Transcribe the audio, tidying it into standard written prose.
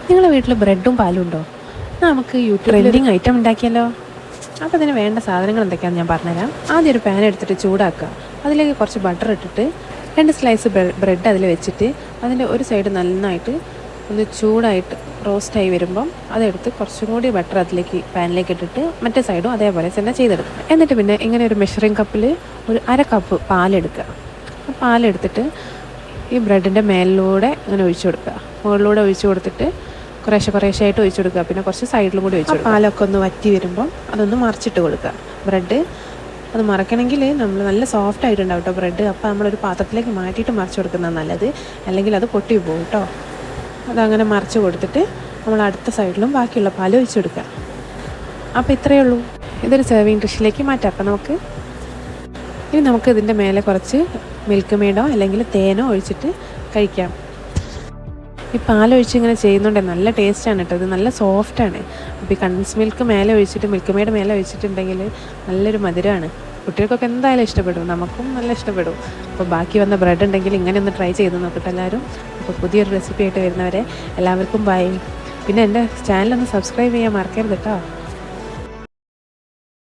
നിങ്ങളുടെ വീട്ടിൽ ബ്രെഡും പാലും ഉണ്ടോ? നമുക്ക് യൂട്യൂബ് ട്രെൻഡിങ് ഐറ്റം ഉണ്ടാക്കിയല്ലോ. അപ്പോൾ അതിന് വേണ്ട സാധനങ്ങൾ എന്തൊക്കെയാണെന്ന് ഞാൻ പറഞ്ഞുതരാം. ആദ്യം ഒരു പാൻ എടുത്തിട്ട് ചൂടാക്കുക. അതിലേക്ക് കുറച്ച് ബട്ടർ ഇട്ടിട്ട് 2 സ്ലൈസ് ബ്രെഡ് അതിൽ വെച്ചിട്ട് അതിൻ്റെ ഒരു സൈഡ് നന്നായിട്ട് ഒന്ന് ചൂടായിട്ട് റോസ്റ്റായി വരുമ്പം അതെടുത്ത് കുറച്ചും കൂടി ബട്ടർ അതിലേക്ക് പാനിലേക്ക് ഇട്ടിട്ട് മറ്റേ സൈഡും അതേപോലെ തന്നെ ചെയ്തെടുക്കുക. എന്നിട്ട് പിന്നെ ഇങ്ങനെ ഒരു മെഷറിംഗ് കപ്പിൽ ഒരു 1/2 കപ്പ് പാലെടുക്കുക. ആ പാലെടുത്തിട്ട് ഈ ബ്രെഡിൻ്റെ മേലിലൂടെ അങ്ങനെ ഒഴിച്ചു കൊടുക്കുക. മുകളിലൂടെ ഒഴിച്ചു കൊടുത്തിട്ട് കുറേശ്ശായിട്ട് ഒഴിച്ചു കൊടുക്കുക. പിന്നെ കുറച്ച് സൈഡിലും കൂടി ഒഴിച്ചു കൊടുക്കുക. പാലൊക്കെ ഒന്ന് വറ്റി വരുമ്പം അതൊന്ന് മറിച്ചിട്ട് കൊടുക്കുക. ബ്രെഡ് അത് മറക്കണമെങ്കിൽ നമ്മൾ നല്ല സോഫ്റ്റ് ആയിട്ടുണ്ടാവും കേട്ടോ ബ്രെഡ്. അപ്പോൾ നമ്മളൊരു പാത്രത്തിലേക്ക് മാറ്റിയിട്ട് മറിച്ച് കൊടുക്കുന്നതാണ് നല്ലത്, അല്ലെങ്കിൽ അത് പൊട്ടി പോകും കേട്ടോ. അതങ്ങനെ മറിച്ച് കൊടുത്തിട്ട് നമ്മൾ അടുത്ത സൈഡിലും ബാക്കിയുള്ള പാൽ ഒഴിച്ചു കൊടുക്കുക. അപ്പോൾ ഇത്രയേ ഉള്ളൂ. ഇതൊരു സെർവിങ് ഡിഷിലേക്ക് മാറ്റാം. അപ്പോൾ ഇനി നമുക്ക് ഇതിൻ്റെ മേലെ കുറച്ച് മിൽക്ക് മെയ്ഡോ അല്ലെങ്കിൽ തേനോ ഒഴിച്ചിട്ട് കഴിക്കാം. ഈ പാലൊഴിച്ച് ഇങ്ങനെ ചെയ്യുന്നുണ്ട് നല്ല ടേസ്റ്റാണ് കേട്ടോ. ഇത് നല്ല സോഫ്റ്റാണ്. അപ്പോൾ ഈ കണ്ടൻസ് മിൽക്ക് മേലെ ഒഴിച്ചിട്ട് മിൽക്ക് മെയ്ഡ് മേലെ ഒഴിച്ചിട്ടുണ്ടെങ്കിൽ നല്ലൊരു മധുരമാണ്. കുട്ടികൾക്കൊക്കെ എന്തായാലും ഇഷ്ടപ്പെടും, നമുക്കും നല്ല ഇഷ്ടപ്പെടും. അപ്പോൾ ബാക്കി വന്ന ബ്രെഡ് ഉണ്ടെങ്കിൽ ഇങ്ങനെ ഒന്ന് ട്രൈ ചെയ്ത് നോക്കട്ടെ എല്ലാവരും. അപ്പോൾ പുതിയൊരു റെസിപ്പി ആയിട്ട് വരുന്നവരെ എല്ലാവർക്കും ബൈ. പിന്നെ എൻ്റെ ചാനലൊന്ന് സബ്സ്ക്രൈബ് ചെയ്യാൻ മറക്കരുത് കേട്ടോ.